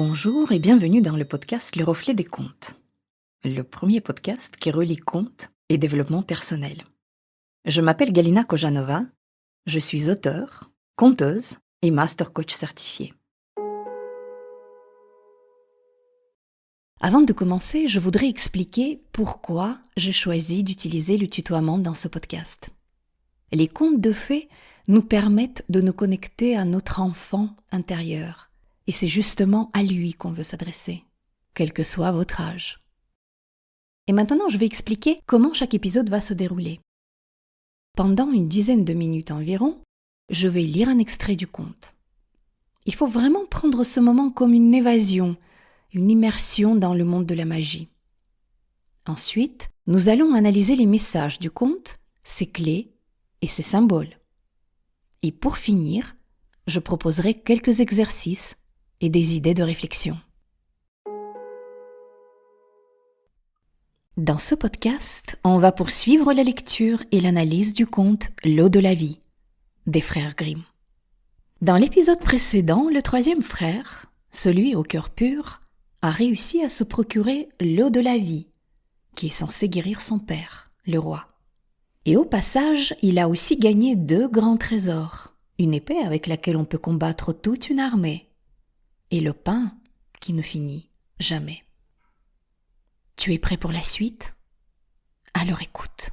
Bonjour et bienvenue dans le podcast Le Reflet des Contes, le premier podcast qui relie contes et développement personnel. Je m'appelle Galina Kojanova, je suis auteure, conteuse et master coach certifiée. Avant de commencer, je voudrais expliquer pourquoi j'ai choisi d'utiliser le tutoiement dans ce podcast. Les contes de fées nous permettent de nous connecter à notre enfant intérieur. Et c'est justement à lui qu'on veut s'adresser, quel que soit votre âge. Et maintenant, je vais expliquer comment chaque épisode va se dérouler. Pendant une dizaine de minutes environ, je vais lire un extrait du conte. Il faut vraiment prendre ce moment comme une évasion, une immersion dans le monde de la magie. Ensuite, nous allons analyser les messages du conte, ses clés et ses symboles. Et pour finir, je proposerai quelques exercices et des idées de réflexion. Dans ce podcast, on va poursuivre la lecture et l'analyse du conte L'eau de la vie des frères Grimm. Dans l'épisode précédent, le troisième frère, celui au cœur pur, a réussi à se procurer l'eau de la vie, qui est censée guérir son père, le roi. Et au passage, il a aussi gagné 2 grands trésors, une épée avec laquelle on peut combattre toute une armée, et le pain qui ne finit jamais. Tu es prêt pour la suite? Alors écoute.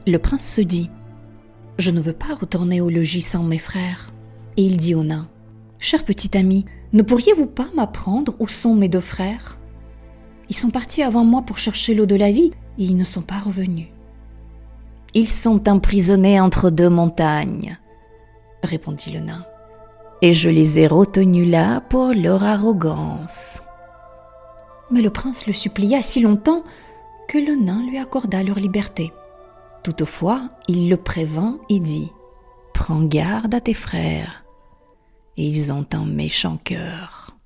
Le prince se dit « Je ne veux pas retourner au logis sans mes frères. » Et il dit au nain « Cher petit ami, ne pourriez-vous pas m'apprendre où sont mes 2 frères? Ils sont partis avant moi pour chercher l'eau de la vie et ils ne sont pas revenus. »« Ils sont emprisonnés entre 2 montagnes. » répondit le nain, et je les ai retenus là pour leur arrogance. Mais le prince le supplia si longtemps que le nain lui accorda leur liberté. Toutefois, il le prévint et dit « Prends garde à tes frères, ils ont un méchant cœur. »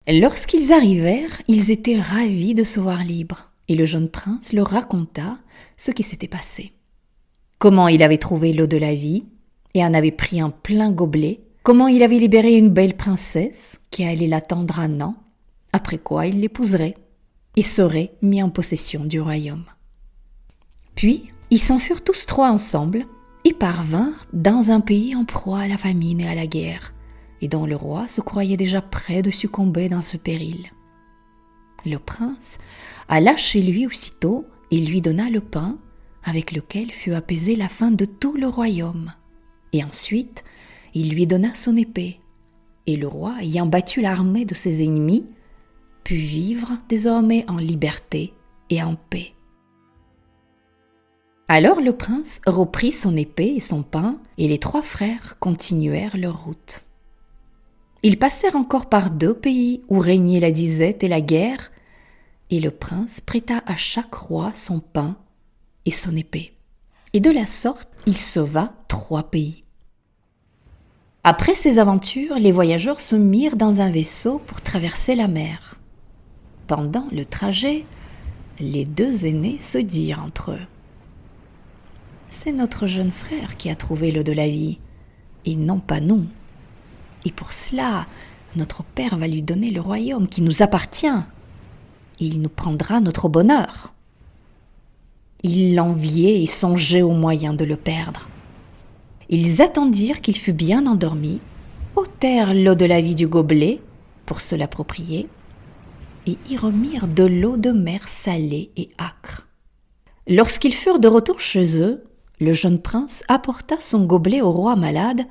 Lorsqu'ils arrivèrent, ils étaient ravis de se voir libres, et le jeune prince leur raconta ce qui s'était passé. Comment il avait trouvé l'eau de la vie, et en avait pris un plein gobelet, comment il avait libéré une belle princesse qui allait l'attendre un an, après quoi il l'épouserait et serait mis en possession du royaume. Puis, ils s'enfurent tous 3 ensemble et parvinrent dans un pays en proie à la famine et à la guerre, et dont le roi se croyait déjà près de succomber dans ce péril. Le prince alla chez lui aussitôt et lui donna le pain avec lequel fut apaisée la faim de tout le royaume. Et ensuite, il lui donna son épée, et le roi, ayant battu l'armée de ses ennemis, put vivre désormais en liberté et en paix. Alors le prince reprit son épée et son pain, et les 3 frères continuèrent leur route. Ils passèrent encore par 2 pays où régnaient la disette et la guerre, et le prince prêta à chaque roi son pain et son épée. Et de la sorte, il sauva 3 pays. Après ces aventures, les voyageurs se mirent dans un vaisseau pour traverser la mer. Pendant le trajet, les 2 aînés se dirent entre eux « C'est notre jeune frère qui a trouvé l'eau de la vie, et non pas nous. Et pour cela, notre père va lui donner le royaume qui nous appartient, et il nous prendra notre bonheur. » Ils l'enviaient et songeaient aux moyens de le perdre. Ils attendirent qu'il fût bien endormi, ôtèrent l'eau de la vie du gobelet pour se l'approprier, et y remirent de l'eau de mer salée et âcre. Lorsqu'ils furent de retour chez eux, le jeune prince apporta son gobelet au roi malade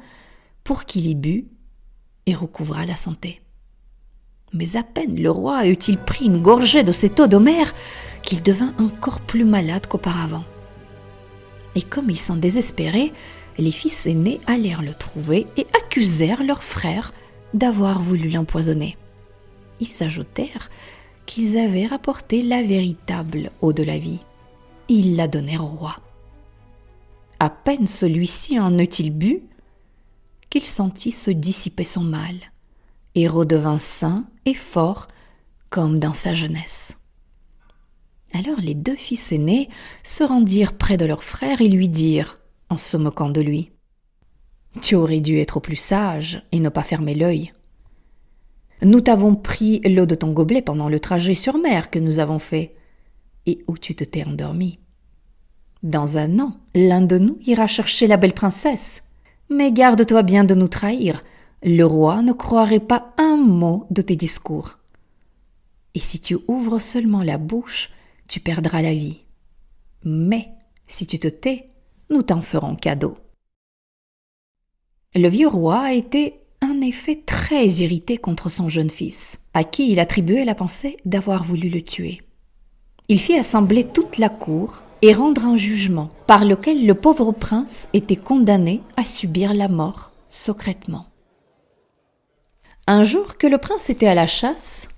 pour qu'il y bût et recouvrât la santé. Mais à peine le roi eut-il pris une gorgée de cette eau de mer qu'il devint encore plus malade qu'auparavant. Et comme il s'en désespérait, les fils aînés allèrent le trouver et accusèrent leur frère d'avoir voulu l'empoisonner. Ils ajoutèrent qu'ils avaient rapporté la véritable eau de la vie. Ils la donnèrent au roi. À peine celui-ci en eut-il bu qu'il sentit se dissiper son mal et redevint sain et fort comme dans sa jeunesse. Alors les 2 fils aînés se rendirent près de leur frère et lui dirent, en se moquant de lui Tu aurais dû être plus sage et ne pas fermer l'œil. Nous t'avons pris l'eau de ton gobelet pendant le trajet sur mer que nous avons fait, et où tu t'es endormi. Dans un an, l'un de nous ira chercher la belle princesse. Mais garde-toi bien de nous trahir. Le roi ne croirait pas un mot de tes discours. Et si tu ouvres seulement la bouche, tu perdras la vie. Mais si tu te tais, nous t'en ferons cadeau. Le vieux roi a été en effet très irrité contre son jeune fils, à qui il attribuait la pensée d'avoir voulu le tuer. Il fit assembler toute la cour et rendre un jugement par lequel le pauvre prince était condamné à subir la mort secrètement. Un jour que le prince était à la chasse,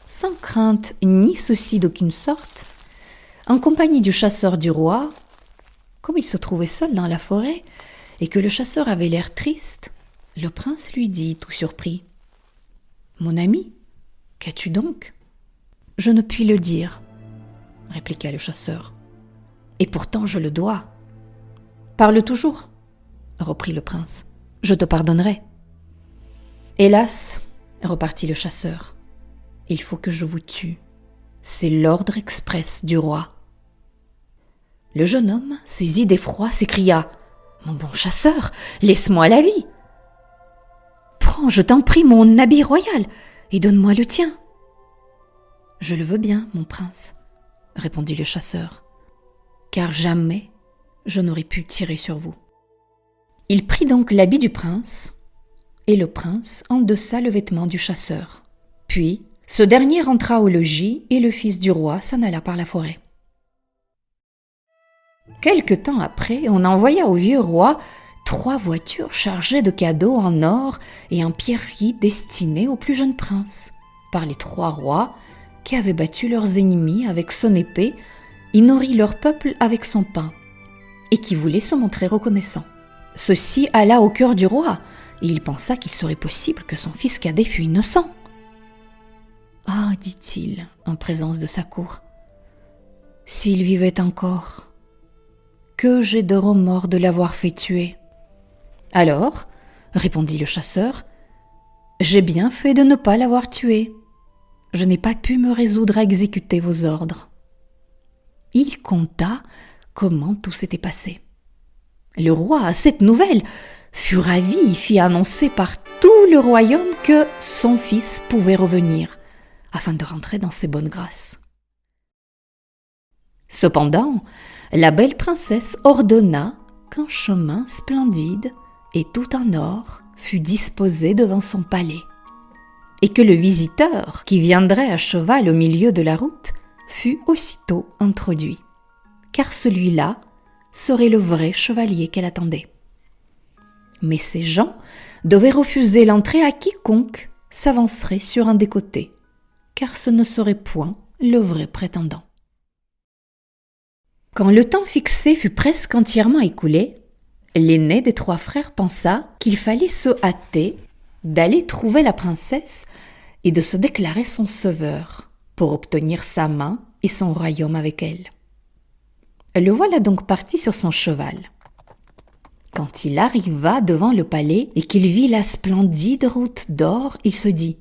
sans crainte ni souci d'aucune sorte, en compagnie du chasseur du roi, comme il se trouvait seul dans la forêt et que le chasseur avait l'air triste, le prince lui dit tout surpris : « Mon ami, qu'as-tu donc ? » ?»« Je ne puis le dire, » répliqua le chasseur. « Et pourtant je le dois. »« Parle toujours, » reprit le prince, « je te pardonnerai. »« Hélas, » repartit le chasseur, « il faut que je vous tue. C'est l'ordre express du roi. » Le jeune homme, saisi d'effroi, s'écria : « Mon bon chasseur, laisse-moi la vie. Prends, je t'en prie, mon habit royal et donne-moi le tien. »« Je le veux bien, mon prince, » répondit le chasseur, « car jamais je n'aurais pu tirer sur vous. » Il prit donc l'habit du prince, et le prince endossa le vêtement du chasseur. Puis, ce dernier rentra au logis et le fils du roi s'en alla par la forêt. Quelque temps après, on envoya au vieux roi 3 voitures chargées de cadeaux en or et en pierreries destinées au plus jeune prince, par les 3 rois qui avaient battu leurs ennemis avec son épée et nourri leur peuple avec son pain, et qui voulaient se montrer reconnaissants. Ceci alla au cœur du roi, et il pensa qu'il serait possible que son fils cadet fût innocent. « Ah, dit-il, en présence de sa cour, s'il vivait encore, que j'ai de remords de l'avoir fait tuer. » « Alors, répondit le chasseur, j'ai bien fait de ne pas l'avoir tué. Je n'ai pas pu me résoudre à exécuter vos ordres. » Il conta comment tout s'était passé. Le roi, à cette nouvelle, fut ravi et fit annoncer par tout le royaume que son fils pouvait revenir, afin de rentrer dans ses bonnes grâces. Cependant, la belle princesse ordonna qu'un chemin splendide et tout en or fut disposé devant son palais, et que le visiteur qui viendrait à cheval au milieu de la route fut aussitôt introduit, car celui-là serait le vrai chevalier qu'elle attendait. Mais ces gens devaient refuser l'entrée à quiconque s'avancerait sur un des côtés, car ce ne serait point le vrai prétendant. Quand le temps fixé fut presque entièrement écoulé, l'aîné des 3 frères pensa qu'il fallait se hâter d'aller trouver la princesse et de se déclarer son sauveur pour obtenir sa main et son royaume avec elle. Le voilà donc parti sur son cheval. Quand il arriva devant le palais et qu'il vit la splendide route d'or, il se dit :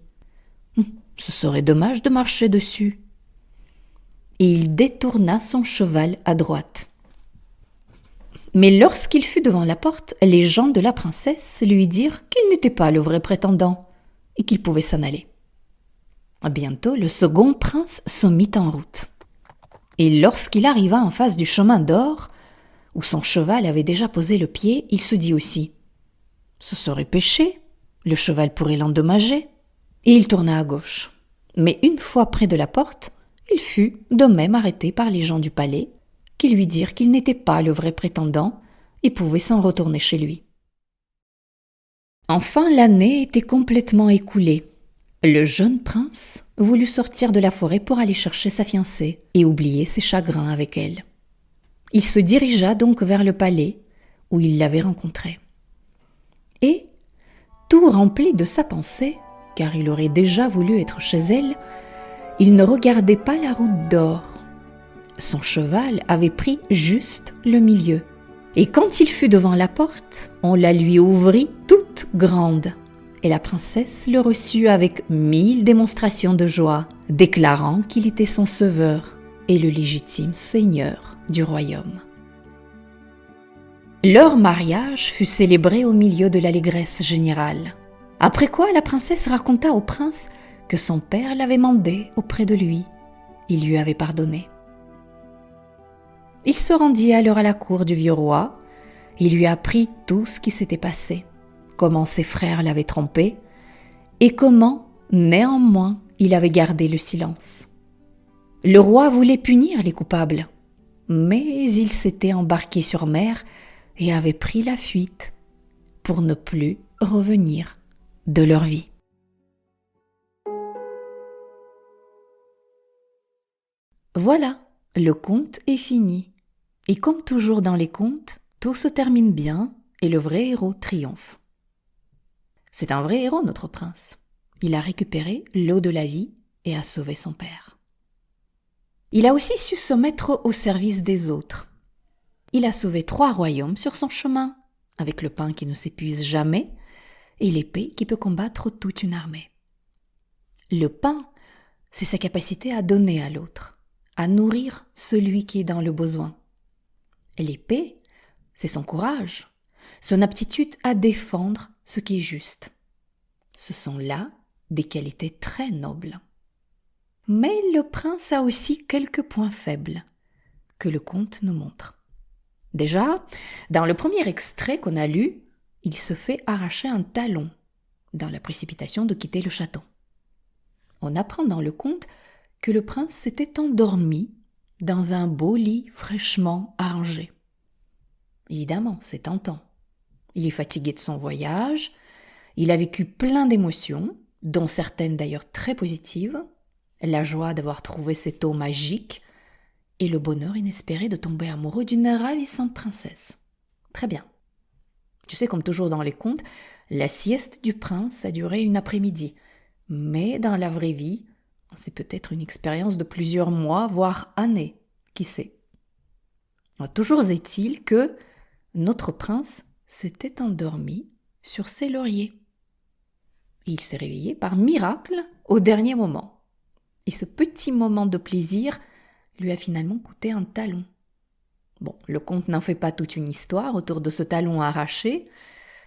« Ce serait dommage de marcher dessus. » Et il détourna son cheval à droite. Mais lorsqu'il fut devant la porte, les gens de la princesse lui dirent qu'il n'était pas le vrai prétendant et qu'il pouvait s'en aller. Bientôt, le second prince se mit en route. Et lorsqu'il arriva en face du chemin d'or, où son cheval avait déjà posé le pied, il se dit aussi : « Ce serait péché, le cheval pourrait l'endommager. » Et il tourna à gauche. Mais une fois près de la porte, il fut de même arrêté par les gens du palais, qui lui dirent qu'il n'était pas le vrai prétendant et pouvait s'en retourner chez lui. Enfin, l'année était complètement écoulée. Le jeune prince voulut sortir de la forêt pour aller chercher sa fiancée et oublier ses chagrins avec elle. Il se dirigea donc vers le palais où il l'avait rencontrée. Et, tout rempli de sa pensée, car il aurait déjà voulu être chez elle, il ne regardait pas la route d'or. Son cheval avait pris juste le milieu, Et quand il fut devant la porte, on la lui ouvrit toute grande. Et la princesse le reçut avec 1000 démonstrations de joie, déclarant qu'il était son sauveur et le légitime seigneur du royaume. Leur mariage fut célébré au milieu de l'allégresse générale. Après quoi, la princesse raconta au prince que son père l'avait mandé auprès de lui. Il lui avait pardonné. Il se rendit alors à la cour du vieux roi. Il lui apprit tout ce qui s'était passé, comment ses frères l'avaient trompé et comment, néanmoins, il avait gardé le silence. Le roi voulait punir les coupables, mais il s'était embarqué sur mer et avait pris la fuite pour ne plus revenir de leur vie. Voilà, le conte est fini. Et comme toujours dans les contes, tout se termine bien et le vrai héros triomphe. C'est un vrai héros, notre prince. Il a récupéré l'eau de la vie et a sauvé son père. Il a aussi su se mettre au service des autres. Il a sauvé 3 royaumes sur son chemin, avec le pain qui ne s'épuise jamais et l'épée qui peut combattre toute une armée. Le pain, c'est sa capacité à donner à l'autre, à nourrir celui qui est dans le besoin. L'épée, c'est son courage, son aptitude à défendre ce qui est juste. Ce sont là des qualités très nobles. Mais le prince a aussi quelques points faibles que le conte nous montre. Déjà, dans le premier extrait qu'on a lu, il se fait arracher un talon dans la précipitation de quitter le château. On apprend dans le conte que le prince s'était endormi dans un beau lit fraîchement arrangé. Évidemment, c'est tentant. Il est fatigué de son voyage, il a vécu plein d'émotions, dont certaines d'ailleurs très positives, la joie d'avoir trouvé cette eau magique et le bonheur inespéré de tomber amoureux d'une ravissante princesse. Très bien. Tu sais, comme toujours dans les contes, la sieste du prince a duré une après-midi, mais dans la vraie vie, c'est peut-être une expérience de plusieurs mois, voire années, qui sait. Toujours est-il que notre prince s'était endormi sur ses lauriers. Il s'est réveillé par miracle au dernier moment. Et ce petit moment de plaisir lui a finalement coûté un talon. Bon, le conte n'en fait pas toute une histoire autour de ce talon arraché.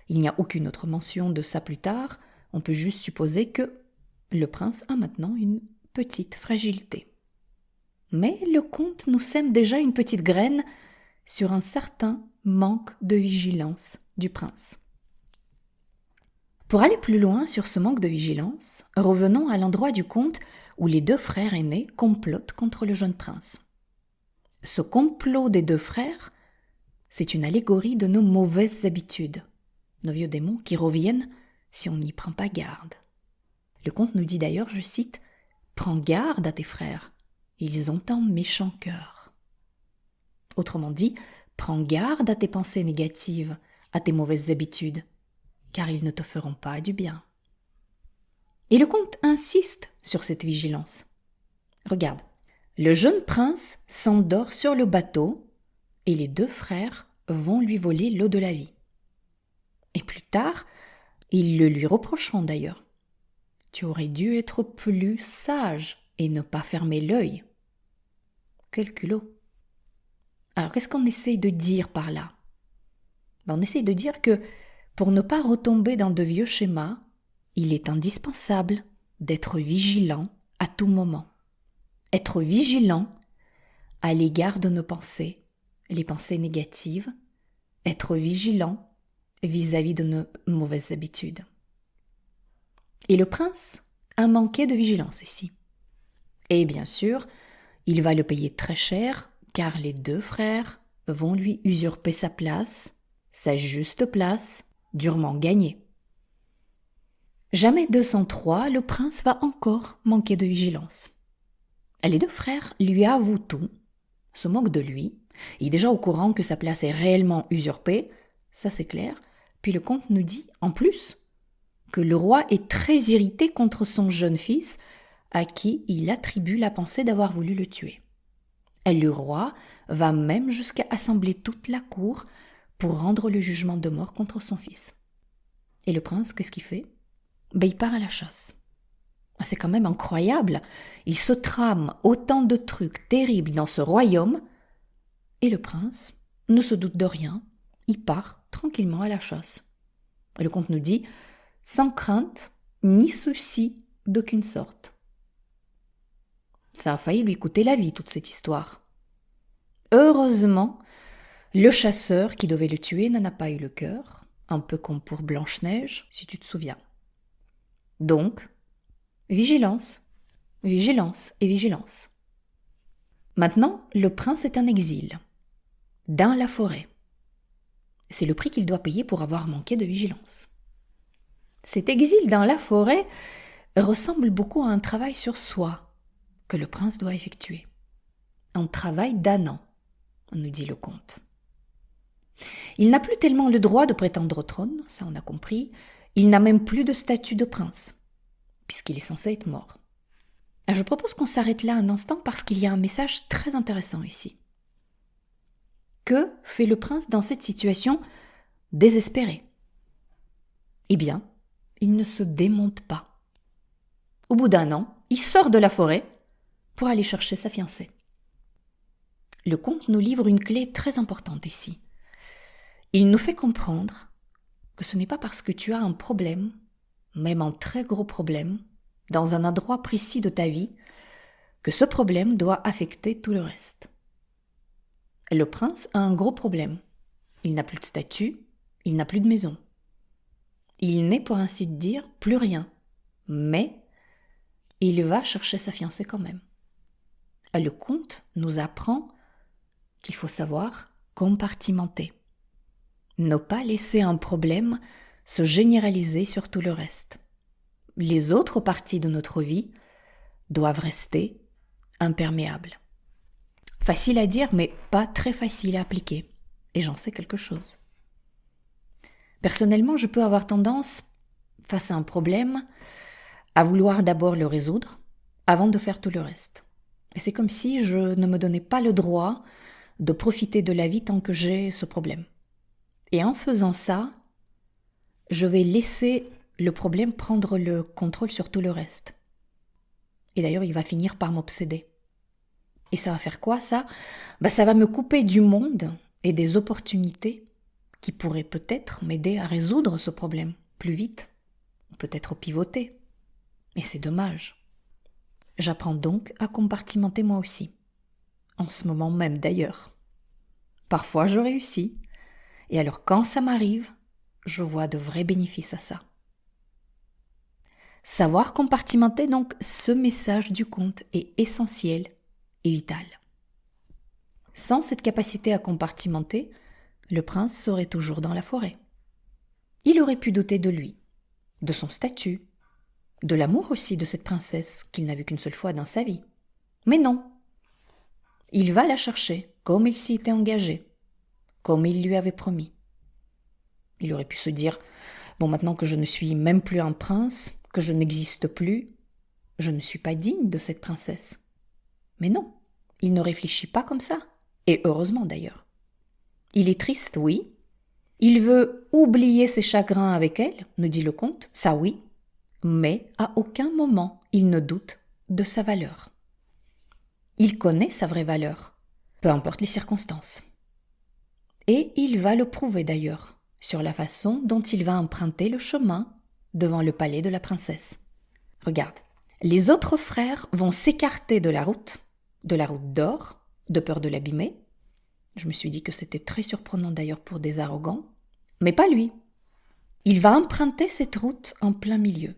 Il n'y a aucune autre mention de ça plus tard. On peut juste supposer que le prince a maintenant une petite fragilité. Mais le conte nous sème déjà une petite graine sur un certain manque de vigilance du prince. Pour aller plus loin sur ce manque de vigilance, revenons à l'endroit du conte où les 2 frères aînés complotent contre le jeune prince. Ce complot des 2 frères, c'est une allégorie de nos mauvaises habitudes, nos vieux démons qui reviennent si on n'y prend pas garde. Le conte nous dit d'ailleurs, je cite, « Prends garde à tes frères, ils ont un méchant cœur. » Autrement dit, prends garde à tes pensées négatives, à tes mauvaises habitudes, car ils ne te feront pas du bien. Et le conte insiste sur cette vigilance. Regarde, le jeune prince s'endort sur le bateau et les 2 frères vont lui voler l'eau de la vie. Et plus tard, ils le lui reprocheront d'ailleurs. Tu aurais dû être plus sage et ne pas fermer l'œil. Quel culot! Alors, qu'est-ce qu'on essaye de dire par là? On essaye de dire que pour ne pas retomber dans de vieux schémas, il est indispensable d'être vigilant à tout moment. Être vigilant à l'égard de nos pensées, les pensées négatives, être vigilant vis-à-vis de nos mauvaises habitudes. Et le prince a manqué de vigilance ici. Et bien sûr, il va le payer très cher, car les 2 frères vont lui usurper sa place, sa juste place, durement gagnée. Jamais 203, le prince va encore manquer de vigilance. Les 2 frères lui avouent tout, se moquent de lui, il est déjà au courant que sa place est réellement usurpée, ça c'est clair, puis le conte nous dit en plus que le roi est très irrité contre son jeune fils à qui il attribue la pensée d'avoir voulu le tuer. Et le roi va même jusqu'à assembler toute la cour pour rendre le jugement de mort contre son fils. Et le prince, qu'est-ce qu'il fait? Il part à la chasse. C'est quand même incroyable. Il se trame autant de trucs terribles dans ce royaume, et le prince ne se doute de rien. Il part tranquillement à la chasse. Et le conte nous dit, sans crainte ni souci d'aucune sorte. Ça a failli lui coûter la vie, toute cette histoire. Heureusement, le chasseur qui devait le tuer n'en a pas eu le cœur, un peu comme pour Blanche-Neige, si tu te souviens. Donc, vigilance, vigilance et vigilance. Maintenant, le prince est en exil, dans la forêt. C'est le prix qu'il doit payer pour avoir manqué de vigilance. Cet exil dans la forêt ressemble beaucoup à un travail sur soi que le prince doit effectuer. Un travail d'un an, nous dit le conte. Il n'a plus tellement le droit de prétendre au trône, ça on a compris. Il n'a même plus de statut de prince, puisqu'il est censé être mort. Je propose qu'on s'arrête là un instant parce qu'il y a un message très intéressant ici. Que fait le prince dans cette situation désespérée? Eh bien, il ne se démonte pas. Au bout d'un an, il sort de la forêt pour aller chercher sa fiancée. Le conte nous livre une clé très importante ici. Il nous fait comprendre que ce n'est pas parce que tu as un problème, même un très gros problème, dans un endroit précis de ta vie, que ce problème doit affecter tout le reste. Le prince a un gros problème. Il n'a plus de statut, il n'a plus de maison. Il n'est pour ainsi dire plus rien, mais il va chercher sa fiancée quand même. Le conte nous apprend qu'il faut savoir compartimenter. Ne pas laisser un problème se généraliser sur tout le reste. Les autres parties de notre vie doivent rester imperméables. Facile à dire, mais pas très facile à appliquer. Et j'en sais quelque chose. Personnellement, je peux avoir tendance, face à un problème, à vouloir d'abord le résoudre avant de faire tout le reste. Et c'est comme si je ne me donnais pas le droit de profiter de la vie tant que j'ai ce problème. Et en faisant ça, je vais laisser le problème prendre le contrôle sur tout le reste. Et d'ailleurs, il va finir par m'obséder. Et ça va faire quoi, ça? Ça va me couper du monde et des opportunités qui pourraient peut-être m'aider à résoudre ce problème plus vite, peut-être pivoter. Et c'est dommage. J'apprends donc à compartimenter moi aussi. En ce moment même d'ailleurs. Parfois je réussis. Et alors quand ça m'arrive, je vois de vrais bénéfices à ça. Savoir compartimenter donc ce message du conte est essentiel et vital. Sans cette capacité à compartimenter, le prince serait toujours dans la forêt. Il aurait pu douter de lui, de son statut, de l'amour aussi de cette princesse qu'il n'a vue qu'une seule fois dans sa vie. Mais non, il va la chercher comme il s'y était engagé, comme il lui avait promis. Il aurait pu se dire, maintenant que je ne suis même plus un prince, que je n'existe plus, je ne suis pas digne de cette princesse. Mais non, il ne réfléchit pas comme ça, et heureusement d'ailleurs. Il est triste, oui. Il veut oublier ses chagrins avec elle, nous dit le conte, ça oui, mais à aucun moment il ne doute de sa valeur. Il connaît sa vraie valeur, peu importe les circonstances. Et il va le prouver d'ailleurs, sur la façon dont il va emprunter le chemin devant le palais de la princesse. Regarde, les autres frères vont s'écarter de la route d'or, de peur de l'abîmer. Je me suis dit que c'était très surprenant d'ailleurs pour des arrogants, mais pas lui. Il va emprunter cette route en plein milieu.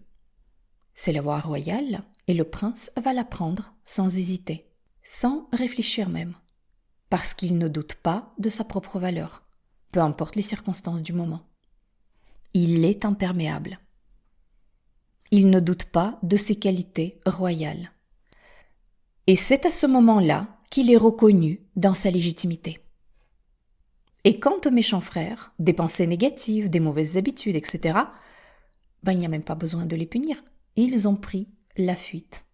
C'est la voie royale et le prince va la prendre sans hésiter, sans réfléchir même, parce qu'il ne doute pas de sa propre valeur, peu importe les circonstances du moment. Il est imperméable. Il ne doute pas de ses qualités royales. Et c'est à ce moment-là qu'il est reconnu dans sa légitimité. Et quant aux méchants frères, des pensées négatives, des mauvaises habitudes, etc., il n'y a même pas besoin de les punir. Ils ont pris la fuite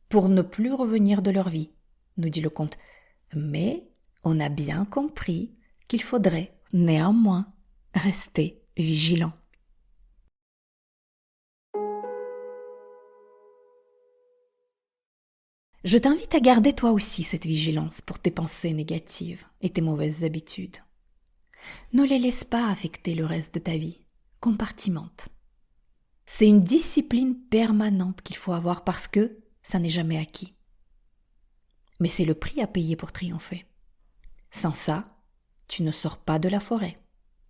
pour ne plus revenir de leur vie, nous dit le conte. Mais on a bien compris qu'il faudrait néanmoins rester vigilant. Je t'invite à garder toi aussi cette vigilance pour tes pensées négatives et tes mauvaises habitudes. Ne les laisse pas affecter le reste de ta vie. Compartimente. C'est une discipline permanente qu'il faut avoir parce que ça n'est jamais acquis. Mais c'est le prix à payer pour triompher. Sans ça, tu ne sors pas de la forêt,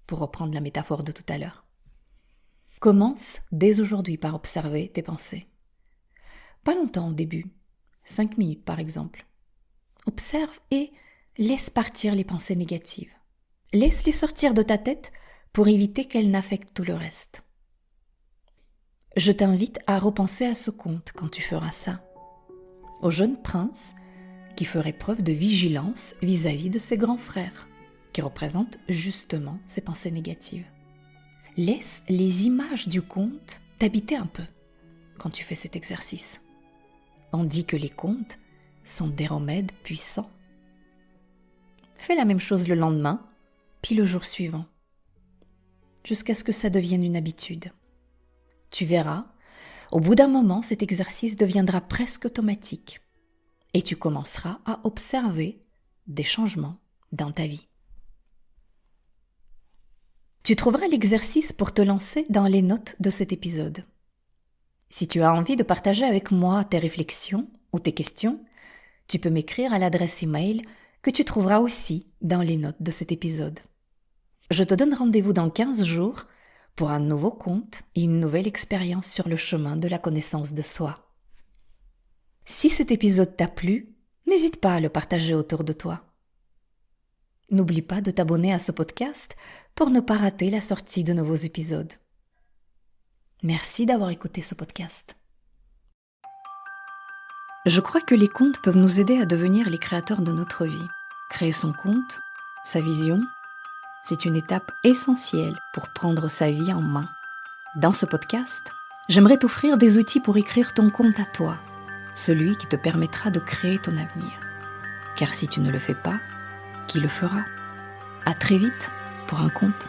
pour reprendre la métaphore de tout à l'heure. Commence dès aujourd'hui par observer tes pensées. Pas longtemps au début, 5 minutes par exemple. Observe et laisse partir les pensées négatives. Laisse-les sortir de ta tête pour éviter qu'elles n'affectent tout le reste. Je t'invite à repenser à ce conte quand tu feras ça. Au jeune prince qui ferait preuve de vigilance vis-à-vis de ses grands frères, qui représentent justement ses pensées négatives. Laisse les images du conte t'habiter un peu quand tu fais cet exercice. On dit que les contes sont des remèdes puissants. Fais la même chose le lendemain, puis le jour suivant, jusqu'à ce que ça devienne une habitude. Tu verras, au bout d'un moment, cet exercice deviendra presque automatique et tu commenceras à observer des changements dans ta vie. Tu trouveras l'exercice pour te lancer dans les notes de cet épisode. Si tu as envie de partager avec moi tes réflexions ou tes questions, tu peux m'écrire à l'adresse email que tu trouveras aussi dans les notes de cet épisode. Je te donne rendez-vous dans 15 jours pour un nouveau conte et une nouvelle expérience sur le chemin de la connaissance de soi. Si cet épisode t'a plu, n'hésite pas à le partager autour de toi. N'oublie pas de t'abonner à ce podcast pour ne pas rater la sortie de nouveaux épisodes. Merci d'avoir écouté ce podcast. Je crois que les contes peuvent nous aider à devenir les créateurs de notre vie. Créer son conte, sa vision, c'est une étape essentielle pour prendre sa vie en main. Dans ce podcast, j'aimerais t'offrir des outils pour écrire ton conte à toi, celui qui te permettra de créer ton avenir. Car si tu ne le fais pas, qui le fera ? À très vite pour un conte.